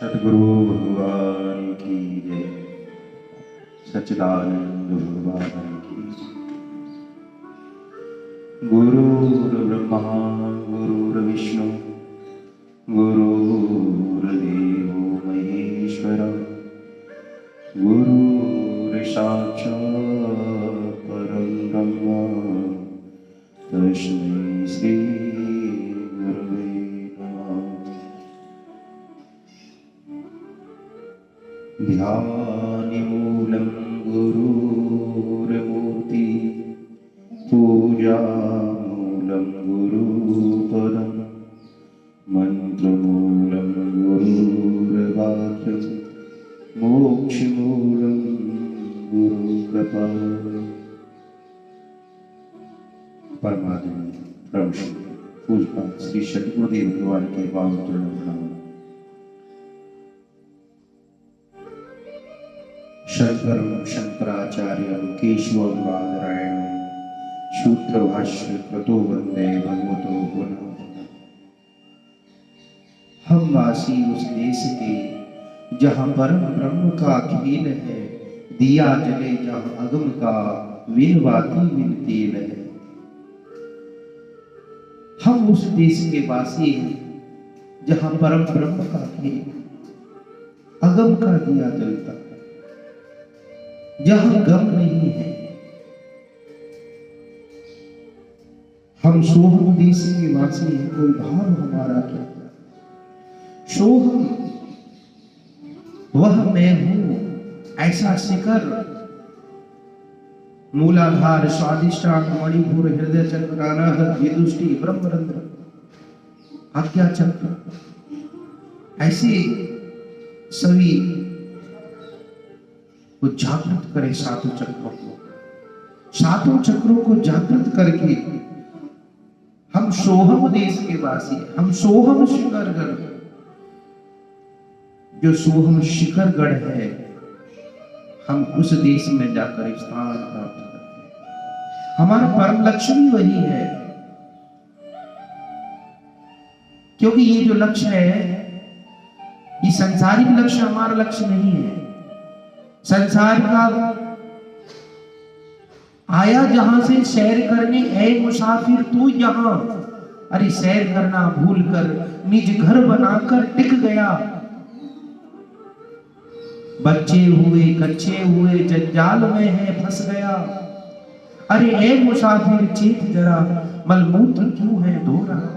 सतगुरु भगवान की जय। सच्चिदानंद भगवान की जय। गुरुर्ब्रह्मा गुरुर्विष्णु गुरुर्देवो महेश्वर गुरुर्साक्षात् परं ब्रह्म तस्मै श्री गुरवे नमः। ध्यानमूलं गुरुर्मूर्ति पूजामूलं गुरुपदं मन्त्रमूलं गुरुर्वाक्यं मोक्षमूलं गुरुकृपा। परमात्मा प्रभु पूज्यपाद श्री सद्गुरुदेव भगवान के पावन चरणों में प्रणाम। शंकरं शंकराचार्यं केशवं बादरायणं सूत्रभाष्य कृतो वंदे भगवतो पुनः पुनः। हम वासी उस देश के जहाँ परम ब्रह्म का खेल है, दिया जले जहाँ अगम का वीरवाती विन तेल है। हम उस देश के वासी हैं जहाँ परम ब्रह्म का खेल, अगम का दिया जलता है, जहां गम नहीं है। हम सोहम देश के वासी हैं, कोई भाव हमारा क्या। सोहम वह मैं हूं, ऐसा शिखर मूलाधार स्वादिष्टान मणिपुर हृदय चक्र अनाहत विदुष्टि ब्रह्मरंध्र आज्ञा चक्र, ऐसे सभी को जागृत करे। सातों चक्रों को जागृत करके हम सोहम देश के वासी, हम सोहम शिखरगढ़, जो सोहम शिखरगढ़ है, हम उस देश में जाकर स्थान प्राप्त करते हैं। हमारा परम लक्ष्य भी वही है, क्योंकि ये जो लक्ष्य है, ये संसारिक लक्ष्य हमारा लक्ष्य नहीं है। संसार का आया जहां से सैर करने, ऐ मुसाफिर तू यहाँ। अरे सैर करना भूलकर निज घर बनाकर टिक गया। बच्चे हुए कच्चे हुए जंजाल में है फंस गया। अरे ऐ मुसाफिर चेत जरा, मलमूत्र क्यों है धो रहा।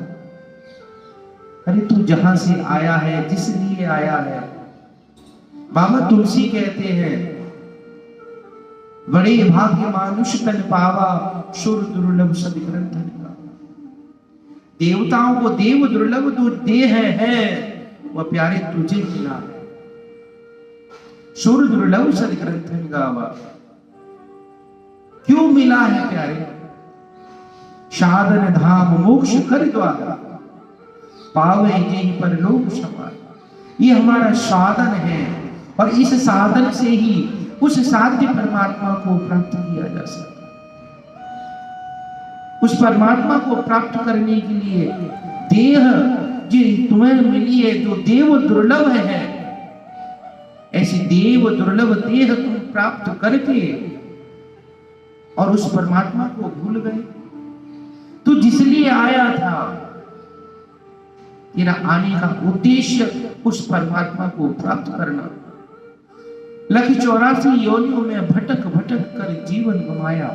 अरे तू जहां से आया है, जिस लिए आया है। बाबा तुलसी कहते हैं, बड़े भाग्य मानुष तन पावा, सुर दुर्लभ सद ग्रंथ लिखा। देवताओं को देव दुर्लभ जो देह है, वह प्यारे तुझे मिला है। सुर दुर्लभ सद ग्रंथ गावा, क्यों मिला है प्यारे। साधन धाम मोक्ष कर द्वारा, पावे जेहि पर लोक सवार। ये हमारा साधन है, और इस साधन से ही उस साध्य परमात्मा को प्राप्त किया जा सकता है। उस परमात्मा को प्राप्त करने के लिए देह जो तुम्हें मिली है, जो देव दुर्लभ है, ऐसी देव दुर्लभ देह तुम प्राप्त करके और उस परमात्मा को भूल गए। तो जिसलिए आया था, तेरा आने का उद्देश्य उस परमात्मा को प्राप्त करना। लख 84 योनियों में भटक भटक कर जीवन गंवाया।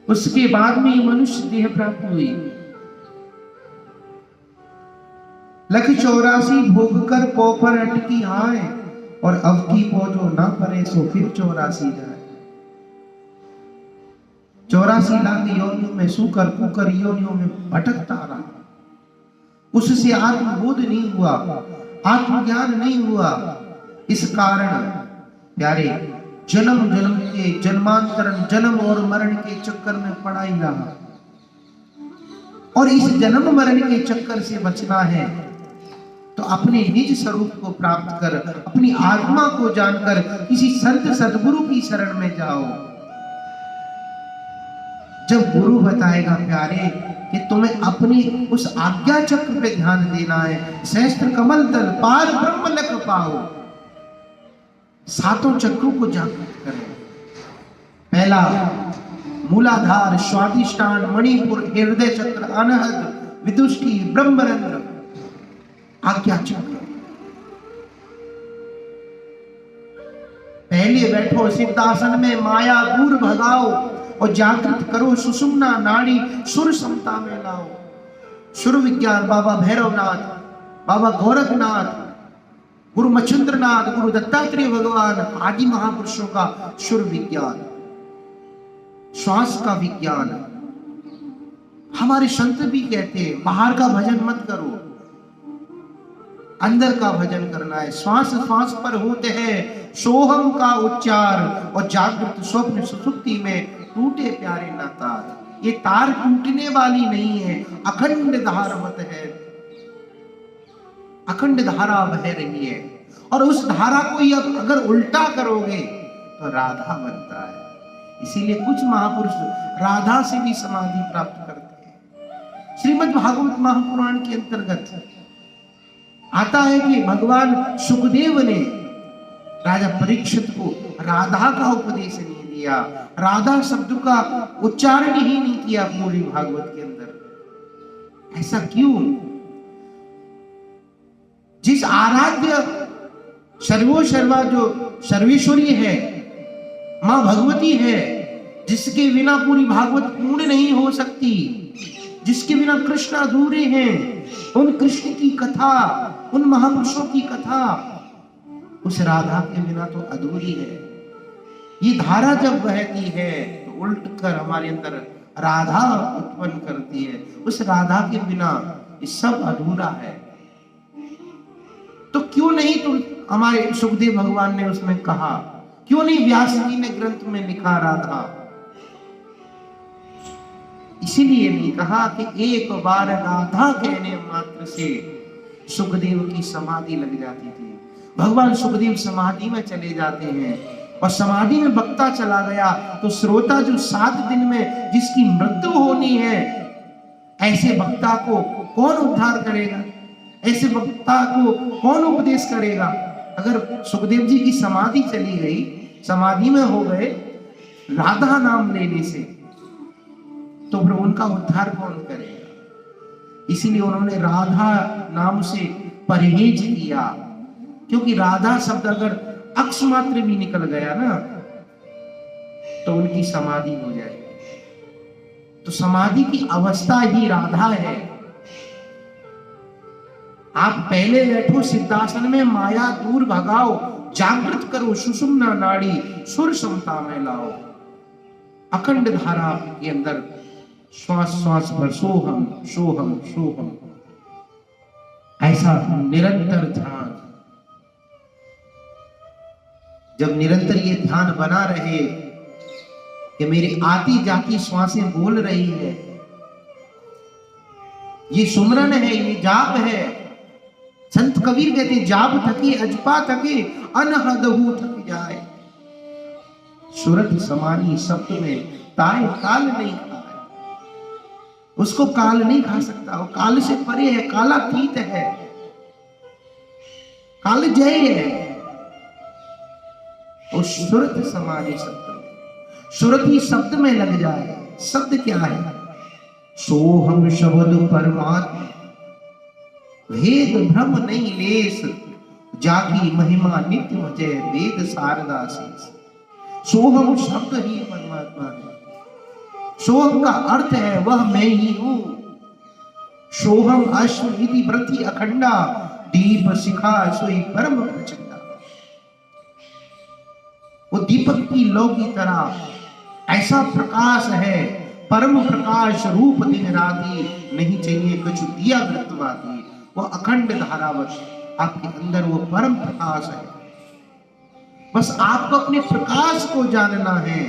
उसके बाद में मनुष्य देह प्राप्त हुई। लख 84 भोग कर पोपर अटकी आए, और अब की पोजो ना परे सो फिर 84 जाए। 84 लाख योनियों में सूकर कुकर योनियों में भटकता रहा। उससे आत्मबोध नहीं हुआ, आत्मज्ञान नहीं हुआ। इस कारण प्यारे जन्म जन्म के जन्मांतरण, जन्म और मरण के चक्कर में पड़ा ही रहा। और इस जन्म मरण के चक्कर से बचना है तो अपने निज स्वरूप को प्राप्त कर, अपनी आत्मा को जानकर किसी संत सद्गुरु की शरण में जाओ। जब गुरु बताएगा प्यारे कि तुम्हें अपनी उस आज्ञा चक्र पे ध्यान देना है। सहस्त्र कमल तल पार ब्रह्म लख पाओ, सातों चक्रों को जागृत करें। पहला मूलाधार, स्वादिष्ठान, मणिपुर, हृदय चक्र, अनहद, विदुष्टि, ब्रह्मरंध्र, आज्ञा चक्र। पहले बैठो सिद्धासन में, माया दूर भगाओ और जागृत करो सुषुम्ना नाड़ी, सुर समता में लाओ। सुर विज्ञान बाबा भैरवनाथ, बाबा गोरखनाथ, गुरु मच्छिंद्रनाथ, गुरु दत्तात्रेय भगवान आदि महापुरुषों का सुर विज्ञान, श्वास का विज्ञान। हमारे संत भी कहते हैं बाहर का भजन मत करो, अंदर का भजन करना है। श्वास श्वास पर होते हैं सोहम का उच्चार और जागृत स्वप्न सुसुप्ति में टूटे प्यारे ना तार। ये तार टूटने वाली नहीं है, अखंड धारावत है, अखंड धारा बह रही है। और उस धारा को ही अब अगर उल्टा करोगे तो राधा बनता है। इसीलिए कुछ महापुरुष राधा से भी समाधि प्राप्त करते हैं। श्रीमद् भागवत महापुराण के अंतर्गत आता है कि भगवान सुखदेव ने राजा परीक्षित को राधा का उपदेश नहीं दिया, राधा शब्द का उच्चारण ही नहीं किया पूरी भागवत के अंदर। ऐसा क्यों? जिस आराध्य सर्वोसर्वा जो सर्वेश्वरी है, मां भगवती है, जिसके बिना पूरी भागवत पूर्ण नहीं हो सकती, जिसके बिना कृष्ण अधूरे हैं, उन कृष्ण की कथा, उन महापुरुषों की कथा उस राधा के बिना तो अधूरी है। ये धारा जब बहती है तो उल्ट कर हमारे अंदर राधा उत्पन्न करती है। उस राधा के बिना ये सब अधूरा है। तो क्यों नहीं तुम हमारे सुखदेव भगवान ने उसमें कहा, क्यों नहीं व्यास जी ने ग्रंथ में लिखा राधा? इसीलिए नहीं कहा कि एक बार राधा कहने मात्र से सुखदेव की समाधि लग जाती थी। भगवान सुखदेव समाधि में चले जाते हैं और समाधि में वक्ता चला गया तो श्रोता जो 7 दिन में जिसकी मृत्यु होनी है, ऐसे वक्ता को कौन उद्धार करेगा? ऐसे वक्ता को कौन उपदेश करेगा? अगर सुखदेव जी की समाधि चली गई, समाधि में हो गए राधा नाम लेने से, तो फिर उनका उद्धार कौन करेगा? इसीलिए उन्होंने राधा नाम से परहेज किया, क्योंकि राधा शब्द अगर अक्ष मात्र भी निकल गया ना तो उनकी समाधि हो जाएगी। तो समाधि की अवस्था ही राधा है। आप पहले बैठो सिद्धासन में, माया दूर भगाओ, जागृत करो सुषुम्ना नाड़ी, सुर समता में लाओ। अखंड धारा के अंदर श्वास श्वास पर सोहम सोहम सोहम, ऐसा निरंतर ध्यान। जब निरंतर ये ध्यान बना रहे कि मेरी आती जाती श्वासें बोल रही है, ये सुमरन है, ये जाप है। संत कबीर कहते हैं जाप थके अजपा थके अनहदहु थक जाए। सुरत समानी शब्द में ताए काल नहीं खाए। उसको काल नहीं खा सकता, वो काल से परे है, कालातीत है, काल जय है। और सुरत समानी शब्द, सुरत ही शब्द में लग जाए। शब्द क्या है? सोहम शब्द परमात्मा, भेद भ्रम नहीं लेस, जागी महिमा नित्य जय वेद शारदा शेष। सोहम शब्द ही परमात्मा है। सोहम का अर्थ है वह मैं ही हूं। सोहम अश्व इति व्रति अखंडा, दीप शिखा सोई परम प्रचंडा। वो दीपक की लौ की तरह ऐसा प्रकाश है, परम प्रकाश रूप दिन राती, नहीं चाहिए कुछ दिया वृत्तवादी। वो अखंड धारावत आपके अंदर वो परम प्रकाश है। बस आपको अपने प्रकाश को जानना है।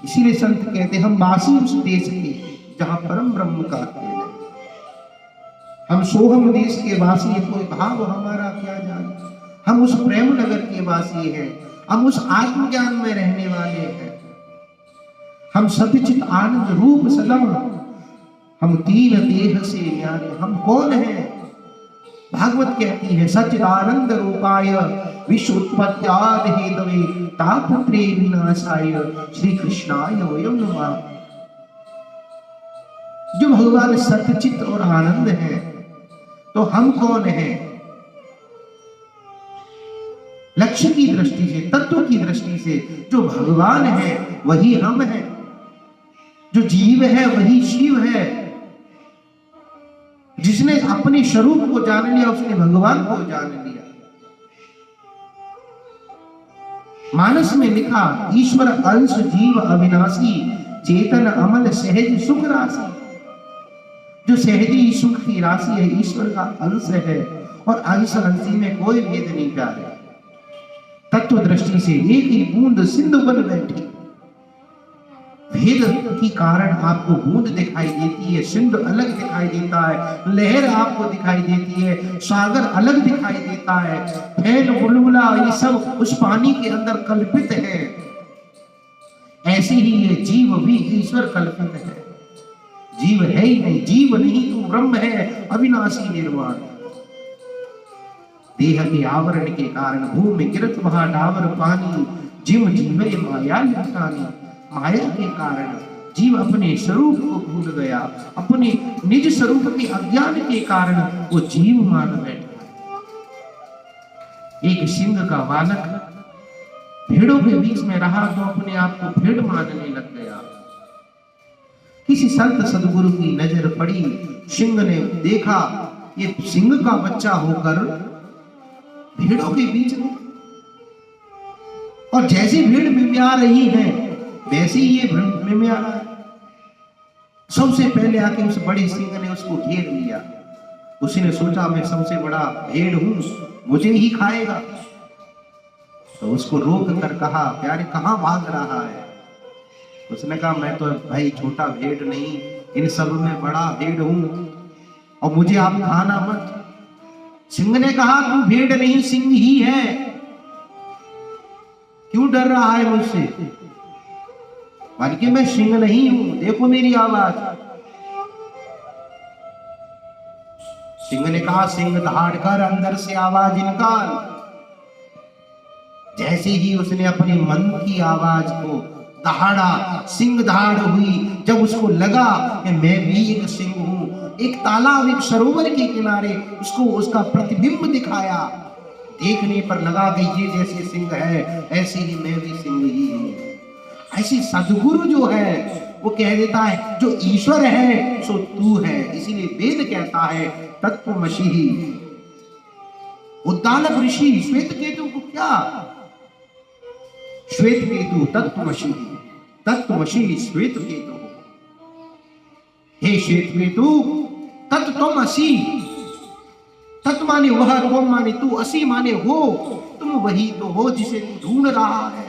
इसीलिए संत कहते हम वासी उस देश के जहां परम ब्रह्म का खेल है। हम सोहम देश के वासी हैं, कोई भाव हमारा क्या जाने। हम उस प्रेम नगर के वासी हैं, हम उस आत्मज्ञान में रहने वाले हैं। हम सतचित आनंद रूप सदम हम तीन देह से न्यारे, हम कौन हैं? भागवत कहती है सच्चिदानंद रूपाय विश्वोत्पत्त्यादि हेतवे तापत्रे विनाशाय श्री कृष्णाय वयं नमः। जो भगवान सत्यचित और आनंद है, तो हम कौन हैं? लक्ष्य की दृष्टि से, तत्व की दृष्टि से जो भगवान है वही हम हैं, जो जीव है वही शिव है। जिसने अपने स्वरूप को जान लिया उसने भगवान को जान लिया। मानस में लिखा ईश्वर अंश जीव अविनाशी चेतन अमल सहज सुख राशि। जो सहजी सुख की राशि है ईश्वर का अंश है, और अंश अंशी में कोई भेद नहीं प्यारे। तत्व दृष्टि से एक ही बूंद सिंधु बन बैठी। भेद की कारण आपको बूंद दिखाई देती है, सिंधु अलग दिखाई देता है, लहर आपको दिखाई देती है, सागर अलग दिखाई देता है, फैल बुलबुला ये सब उस पानी के अंदर कल्पित है। ऐसे ही ये जीव भी ईश्वर कल्पित है। जीव है ही नहीं, जीव नहीं तू ब्रह्म है अविनाशी निर्वाण। देह के आवरण के कारण भूमि गिरत महा डावर पानी जिम जीवे माया लुटानी। माया के कारण जीव अपने स्वरूप को भूल गया, अपने निज स्वरूप के अज्ञान के कारण वो जीव मान बैठा। एक सिंह का बालक भेड़ों के बीच में रहा तो अपने आप को भेड़ मानने लग गया। किसी संत सदगुरु की नजर पड़ी, सिंह ने देखा ये सिंह का बच्चा होकर भेड़ों के बीच में, और जैसी भीड़ मिमिया रही है वैसे ही ये मिमिया रहा है। सबसे पहले आके उस बड़े सिंह ने उसको घेर लिया। उसने सोचा मैं सबसे बड़ा भेड़ हूं, मुझे ही खाएगा। तो उसको रोक कर कहा प्यारे कहां भाग रहा है? उसने कहा मैं तो भाई छोटा भेड़ नहीं, इन सब में बड़ा भेड़ हूं और मुझे आप खाना मत। सिंह ने कहा तू भेड़ नहीं सिंह ही है, क्यों डर रहा है मुझसे? बल्कि मैं सिंह नहीं हूं, देखो मेरी आवाज। सिंह ने कहा सिंह दहाड़ कर अंदर से आवाज निकाल। जैसे ही उसने अपने मन की आवाज को दहाड़ा, सिंह दहाड़ हुई। जब उसको लगा कि मैं भी एक सिंह हूं, एक तालाब एक सरोवर के किनारे उसको उसका प्रतिबिंब दिखाया। देखने पर लगा कि ये जैसे सिंह है ऐसे ही मैं भी सिंह ही हूं। ऐसी सदगुरु जो है वो कह देता है जो ईश्वर है सो तू है। इसीलिए वेद कहता है तत्वमसि। उद्दालक ऋषि श्वेत केतु को क्या श्वेत केतु तत्वमसि, तत्वमसि श्वेत केतु। हे श्वेत केतु तत्वमसि। तत् माने वह, त्वम माने तू, असी माने हो। तुम वही तो हो जिसे तू ढूंढ रहा है।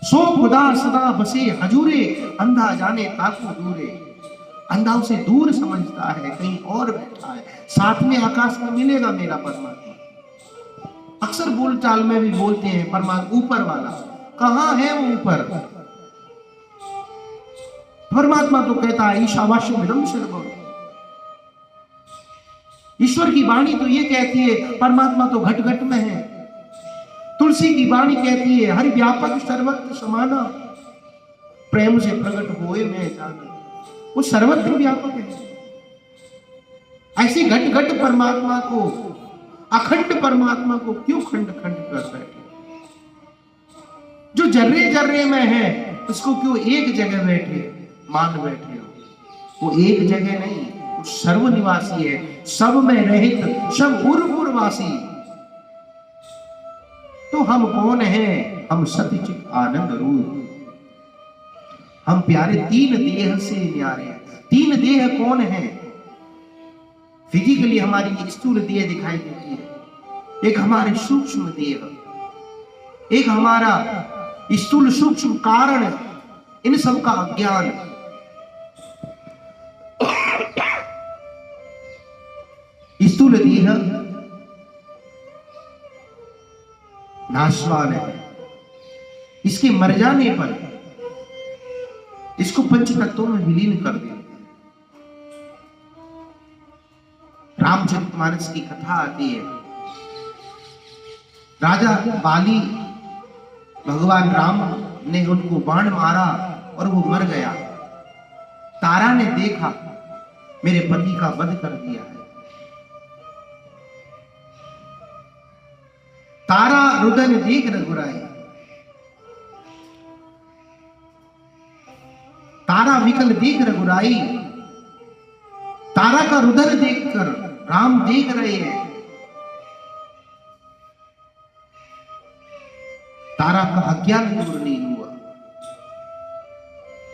सो खुदा सदा बसे हजूरे, अंधा जाने ताकू दूरे। अंधा उसे दूर समझता है, कहीं और बैठा है, साथ में आकाश में मिलेगा मेरा परमात्मा। अक्सर बोलचाल में भी बोलते हैं परमात्मा ऊपर वाला, कहां है वो ऊपर? परमात्मा तो कहता है ईशावास्यमिदं सर्वम्। ईश्वर की वाणी तो ये कहती है परमात्मा तो घट घट में है। तुलसी की वाणी कहती है हरि व्यापक सर्वत्र समाना, प्रेम से प्रकट होए मैं जाना। वो सर्वत्र व्यापक है। ऐसे घट घट परमात्मा को, अखंड परमात्मा को क्यों खंड खंड कर बैठे? जो जर्रे जर्रे में है उसको क्यों एक जगह बैठे मान बैठे हो? वो एक जगह नहीं, वो सर्वनिवासी है, सब में रहित, सब उर्वासी। तो हम कौन हैं? हम सत्यचित आनंद रूप। हम प्यारे तीन देह से न्यारे। तीन देह कौन है? फिजिकली हमारी स्थूल देह दिखाई देती है, एक हमारे सूक्ष्म देह, एक हमारा स्थूल सूक्ष्म कारण, इन सब का अज्ञान। स्थूल देह नाशवान है, इसके मर जाने पर, इस इसको पंच तत्वों में विलीन कर देते हैं। रामचरितमानस की कथा आती है, राजा बाली, भगवान राम ने उनको बाण मारा और वो मर गया। तारा ने देखा मेरे पति का वध कर दिया है। तारा रुदन देख रघुराई, तारा विकल देख रघुराई। तारा का रुदन देखकर राम देख रहे हैं। तारा का अज्ञान दूर नहीं हुआ।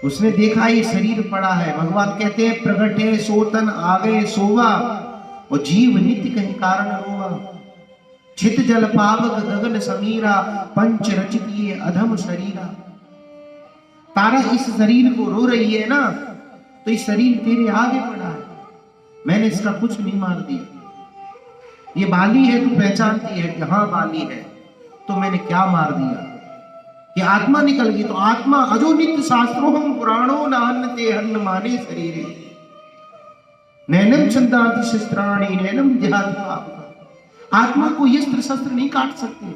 उसने देखा ये शरीर पड़ा है। भगवान कहते हैं प्रगटे सोतन आगे सोवा, और जीव नित्य कहीं कारण रोवा। छित जल पावक गगन समीरा, पंच रचित अधम शरीरा। तारा इस शरीर को रो रही है ना, तो इस शरीर तेरे आगे पड़ा है, मैंने इसका कुछ नहीं मार दिया। ये बाली है, तू पहचानती है कि हाँ बाली है, तो मैंने क्या मार दिया कि आत्मा निकल गई। तो आत्मा अजो नित्य शास्त्रो हम पुराणो नान्न ते हन्न माने शरीरे, नैनम छंदांति शस्त्राणि नैनम ध्याति। आत्मा को यस्त्र शस्त्र नहीं काट सकते।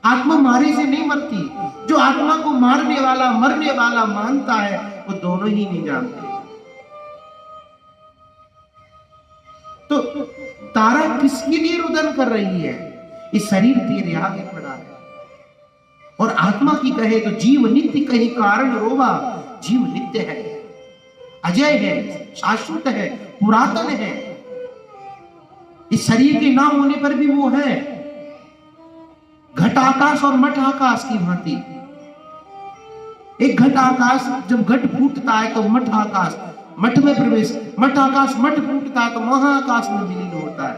आत्मा मारे से नहीं मरती। जो आत्मा को मारने वाला मरने वाला मानता है, वो दोनों ही नहीं जानते। तो तारा किसके लिए रुदन कर रही है? इस शरीर तेरे आगे पड़ा है। और आत्मा की कहे तो जीव नित्य कहीं कारण रोवा। जीव नित्य है, अजय है, शाश्वत है, पुरातन है। इस शरीर के ना होने पर भी वो है। घट आकाश और मठ आकाश की भांति। एक घट आकाश, जब घट फूटता है तो मठ आकाश मठ में प्रवेश, मठ आकाश मठ फूटता है तो महाआकाश में विलीन होता है।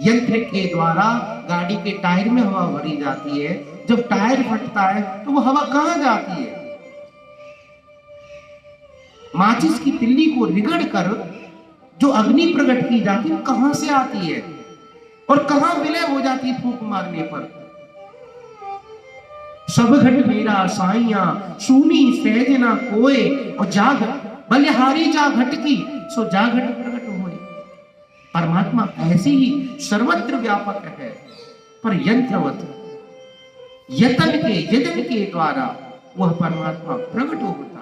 यंत्र के द्वारा गाड़ी के टायर में हवा भरी जाती है। जब टायर फटता है तो वो हवा कहां जाती है? माचिस की तिल्ली को रिगड़ कर जो अग्नि प्रकट की जाती है, कहां से आती है और कहां विलय हो जाती है फूंक मारने पर? सब घट मेरा साइया, सूनी सहज ना कोय, और जाग बलिहारी जा घट की, सो जा घट प्रकट होए। परमात्मा ऐसे ही सर्वत्र व्यापक है, पर यंत्रवत यतन के द्वारा वह परमात्मा प्रकट होता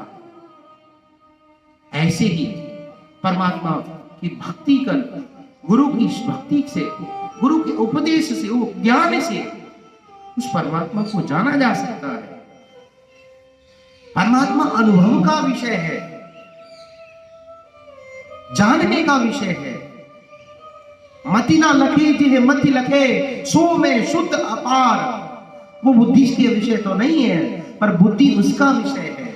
है। ऐसे ही परमात्मा की भक्ति कर, गुरु की भक्ति से, गुरु के उपदेश से, वो ज्ञान से उस परमात्मा को जाना जा सकता है। परमात्मा अनुभव का विषय है, जानने का विषय है। मति ना लखे जिन्हें मति लखे, सो में शुद्ध अपार। वो बुद्धि के विषय तो नहीं है, पर बुद्धि उसका विषय है।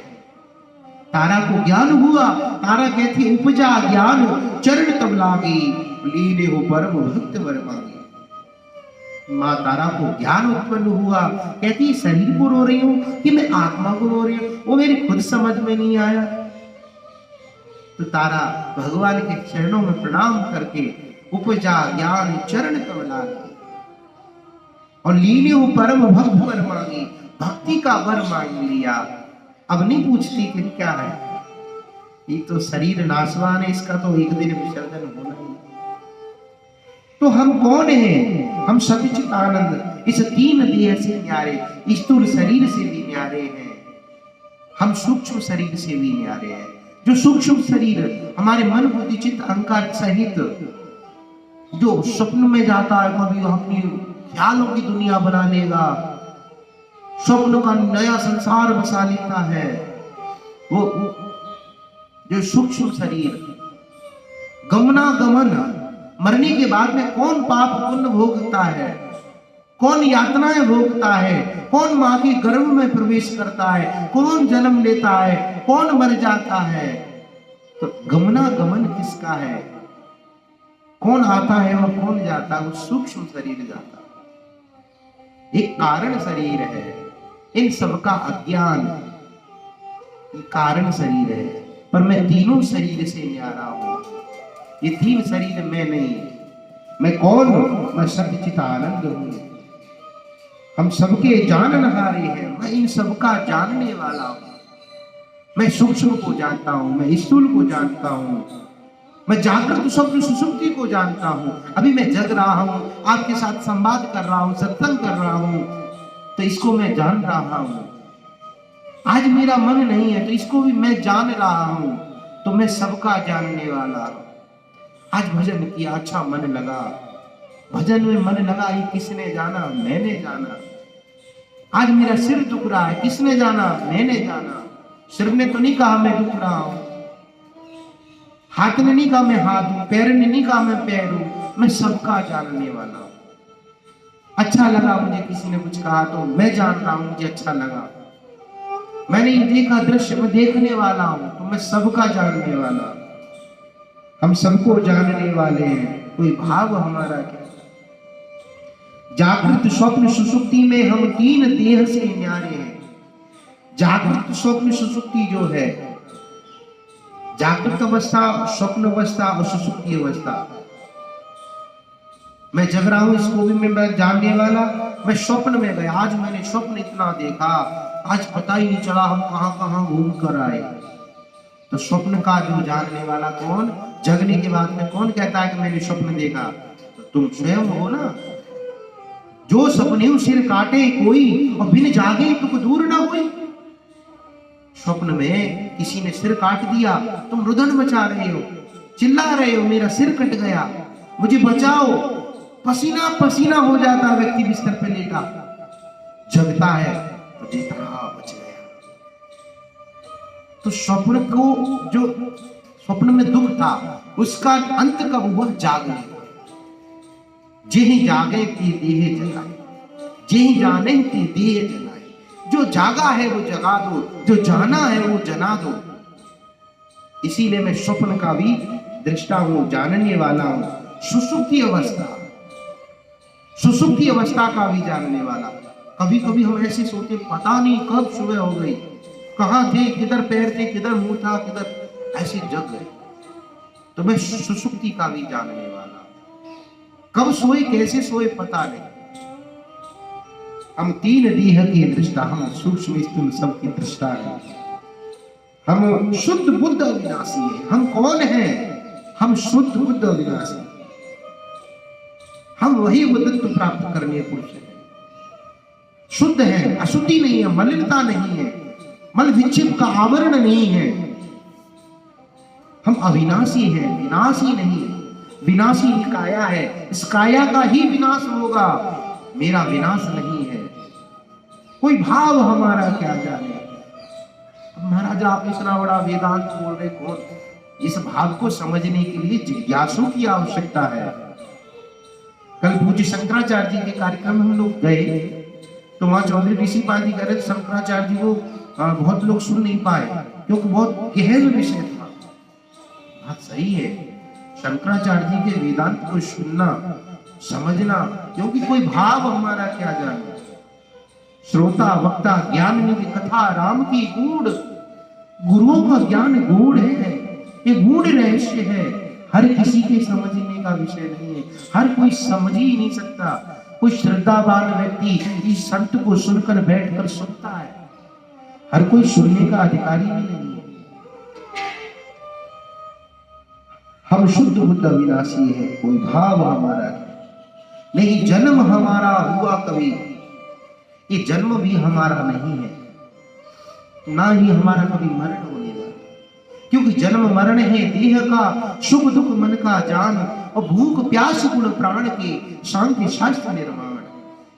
तारा को ज्ञान हुआ, तारा कहती उपजा ज्ञान चरण तब लागी, लीने हो परम भक्त वर मांगी। मां तारा को ज्ञान उत्पन्न हुआ, कहती शरीर को रो रही हूं कि मैं आत्मा को रो रही हूं, वो मेरी खुद समझ में नहीं आया। तो तारा भगवान के चरणों में प्रणाम करके उपजा ज्ञान चरण तब लागी, और लीने हो परम भक्त वर मांगी, भक्ति का वर मांग लिया। अब नहीं पूछती कि क्या है, ये तो शरीर नाशवान है, इसका तो एक दिन विसर्जन होना ही। तो हम कौन हैं? हम सच्चित आनंद, इस तीन देह से न्यारे, स्थूल शरीर से भी न्यारे हैं। हम सूक्ष्म शरीर से भी न्यारे हैं। जो सूक्ष्म शरीर हमारे मन बुद्धि चित्त अहंकार सहित जो स्वप्न में जाता है, कभी अपनी ख्यालों की दुनिया बना लेगा, स्वप्नों का नया संसार बसा लेता है, वो जो सूक्ष्म शरीर गमना गमन, मरने के बाद में कौन पाप पुण्य भोगता है, कौन यातनाएं भोगता है, कौन मां के गर्भ में प्रवेश करता है, कौन जन्म लेता है, कौन मर जाता है। तो गमना गमन किसका है? कौन आता है और कौन जाता है? वो सूक्ष्म शरीर जाता है। एक कारण शरीर है, इन सबका अज्ञान कारण शरीर है, पर मैं तीनों शरीर से न्यारा हूं। ये तीन शरीर मैं नहीं। मैं कौन हूं? मैं सच्चित आनंद हूं। हम सबके जाननहारे हैं, मैं इन सबका जानने वाला हूं। मैं सूक्ष्म को जानता हूं, मैं स्थूल को जानता हूं, मैं जागृत स्वप्न सुषुप्ति को जानता हूं। अभी मैं जग रहा हूं, आपके साथ संवाद कर रहा हूं, सत्संग कर रहा हूं, तो इसको मैं जान रहा हूं। आज मेरा मन नहीं है तो इसको भी मैं जान रहा हूं, तो मैं सबका जानने वाला। आज भजन किया, अच्छा मन लगा, भजन में मन लगा, ये किसने जाना? मैंने जाना। आज मेरा सिर दुख रहा है, किसने जाना? मैंने जाना। सिर ने तो नहीं कहा मैं दुख रहा हूं, हाथ ने नहीं कहा मैं हाथ हूं, पैर ने नहीं कहा मैं पैर हूं, मैं सबका जानने वाला हूं। अच्छा लगा मुझे, किसी ने कुछ कहा तो मैं जान रहा हूं, मुझे अच्छा लगा। मैंने ये देखा दृश्य, मैं देखने वाला हूं, तो मैं सबका जानने वाला। हम सबको जानने वाले हैं, कोई भाव हमारा क्या? जागृत स्वप्न सुषुप्ति में हम तीन देह से न्यारे हैं। जागृत स्वप्न सुषुप्ति जो है, जागृत अवस्था, स्वप्न अवस्था और सुषुप्ति अवस्था। मैं जग रहा हूं, इसको भी मैं जानने वाला। मैं स्वप्न में गया, आज मैंने स्वप्न इतना देखा, आज पता ही नहीं चला हम कहां कहां घूम कर आए। तो स्वप्न का जो जानने वाला कौन? जगने के बाद में कौन कहता है कि मैंने स्वप्न देखा? तो तुम स्वयं हो ना। जो सपने सिर काटे कोई और बिन जागे तुम दूर ना होई। स्वप्न में किसी ने सिर काट दिया, तुम रुदन मचा रहे हो, चिल्ला रहे हो, मेरा सिर कट गया, मुझे बचाओ। पसीना पसीना हो जाता है व्यक्ति बिस्तर पे लेटा, जगता है तो देखता बच गया। तो स्वप्न को, जो स्वप्न में दुख था, उसका अंत कब हुआ? जागने। जेहि जागे ती देह जगाए, जेहि जाने ती देह जगाए। जो जागा है वो जगा दो, जो जाना है वो जना दो। इसीलिए मैं स्वप्न का भी दृष्टा हूं, जानने वाला हूं। सुषुप्ति अवस्था, सुषुप्ति अवस्था का भी जानने वाला। कभी कभी हम ऐसे सोते, पता नहीं कब सुबह हो गई, कहां थे, किधर पैर थे, किधर मुंह था, किधर, ऐसे जग गए। तो मैं सुषुप्ति का भी जानने वाला। कब सोए, कैसे सोए, पता नहीं। हम तीन देह की दृष्टा, हम सूक्ष्म स्थूल सबकी दृष्टा है। हम शुद्ध बुद्ध अविनाशी है। हम कौन हैं? हम शुद्ध बुद्ध अविनाशी। हम वही बुद्धत्व प्राप्त करने पुरुष हैं। शुद्ध है, अशुद्धि नहीं है, मलिनता नहीं है, मल विक्षेप का आवरण नहीं है। हम अविनाशी हैं, विनाशी नहीं। विनाशी ही काया है, इस काया का ही विनाश होगा, मेरा विनाश नहीं है। कोई भाव हमारा क्या जाने। महाराज आप इतना बड़ा वेदांत बोल रहे, कौन? इस भाव को समझने के लिए जिज्ञासु की आवश्यकता है। कल पूज्य शंकराचार्य जी के कार्यक्रम में हम लोग गए, तो वहां चौधरी ऋषि पाल जी कह रहे, शंकराचार्य जी को बहुत लोग सुन नहीं पाए क्योंकि बहुत गहन विषय था। बात सही है, शंकराचार्य जी के वेदांत को सुनना, समझना, क्योंकि कोई भाव हमारा क्या जाने। श्रोता वक्ता ज्ञान निधि कथा राम की गूढ़, गुरुओं का ज्ञान गूढ़ है, ये गूढ़ रहस्य है। हर किसी के समझने का विषय नहीं है, हर कोई समझ ही नहीं सकता। कोई श्रद्धावान व्यक्ति इस संत को सुनकर बैठकर सुनता है, हर कोई सुनने का अधिकारी भी नहीं है। हम शुद्ध बुद्ध अविनाशी है, कोई भाव हमारा नहीं। जन्म हमारा हुआ कभी, ये जन्म भी हमारा नहीं है, ना ही हमारा कभी मरण होने वाला। क्योंकि जन्म मरण है देह का, सुख दुख मन का जान, और भूख प्यास गुण प्राण के शांति शास्त्र निर्माण।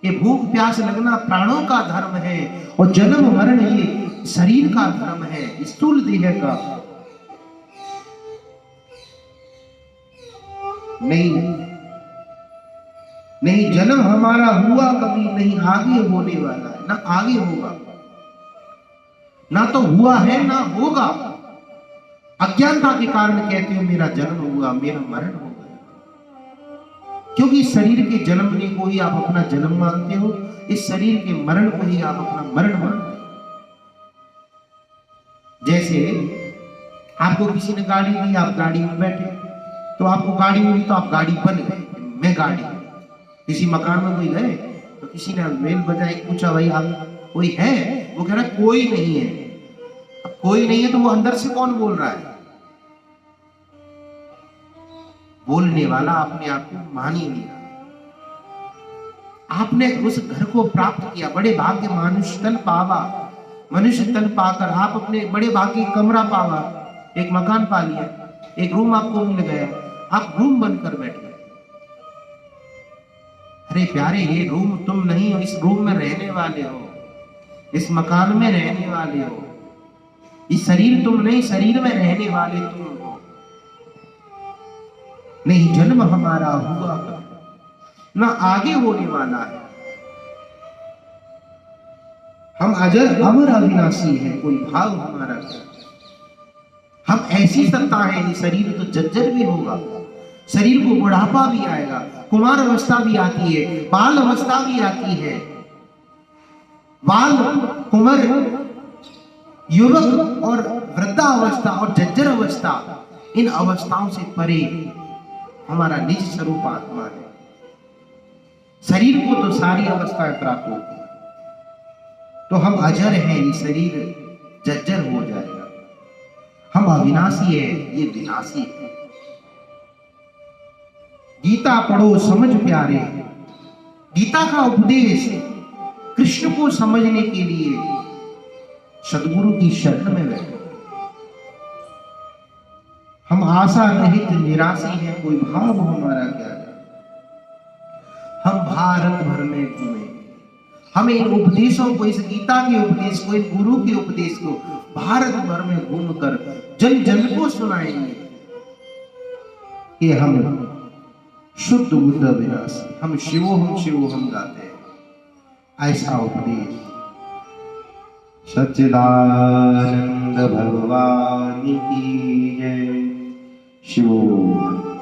ये भूख प्यास लगना प्राणों का धर्म है, और जन्म मरण ये शरीर का धर्म है, स्थूल देह का नहीं। जन्म हमारा हुआ कभी नहीं, आगे होने वाला है, ना आगे होगा, ना तो हुआ है ना होगा। अज्ञानता के कारण कहते हो मेरा जन्म हुआ, मेरा मरण होगा। क्योंकि शरीर के जन्मने को ही आप अपना जन्म मानते हो, इस शरीर के मरण को ही आप अपना मरण मानते हो। जैसे आपको किसी ने गाड़ी दी, आप गाड़ी में बैठे, तो आपको गाड़ी मिली तो आप गाड़ी बन गए, मैं गाड़ी। किसी मकान में कोई गए तो किसी ने बेल बजाई, पूछा भाई आप कोई है? वो कह रहा कोई नहीं है। अब कोई नहीं है तो वो अंदर से कौन बोल रहा है? बोलने वाला अपने आप को मान ही नहीं रहा। आपने उस घर को प्राप्त किया, बड़े भाग्य मनुष्य तन पावा, मनुष्य तन पाकर आप अपने बड़े भाग्य कमरा पावा, एक मकान पा लिया, एक रूम आपको मिल गया, आप रूम बनकर बैठ गए। अरे प्यारे, ये रूम तुम नहीं हो, इस रूम में रहने वाले हो, इस मकान में रहने वाले हो। इस शरीर तुम नहीं, शरीर में रहने वाले तुम हो। नहीं जन्म हमारा हुआ ना आगे होने वाला है। हम अजर अमर अविनाशी है, कोई भाव हमारा क्या। हम ऐसी सत्ता है, ये शरीर तो जर्जर भी होगा, शरीर को बुढ़ापा भी आएगा, कुमार अवस्था भी आती है, बाल अवस्था भी आती है। बाल, कुमार, युवक और वृद्धावस्था और जर्जर अवस्था, इन अवस्थाओं से परे हमारा निज स्वरूप आत्मा है। शरीर को तो सारी अवस्थाएं प्राप्त होती है, तो हम अजर हैं, ये शरीर जर्जर हो जाएगा। हम अविनाशी है, ये विनाशी है। गीता पढ़ो समझ प्यारे। गीता का उपदेश कृष्ण को समझने के लिए सदगुरु की शरण में बैठो। हम आशा रहित निराशी हैं, कोई भाव हमारा क्या है। हम भारत भर में घूमे, हम इन उपदेशों को, इस गीता के उपदेश को, इन गुरु के उपदेश को भारत भर में घूमकर जन जन को सुनाएंगे कि हम शुद्ध बुद्ध विनाशी, हम शिवोहम गाते हैं। ऐसा उपदेश सच्चिदानंद भगवान की जय। शिवोहम।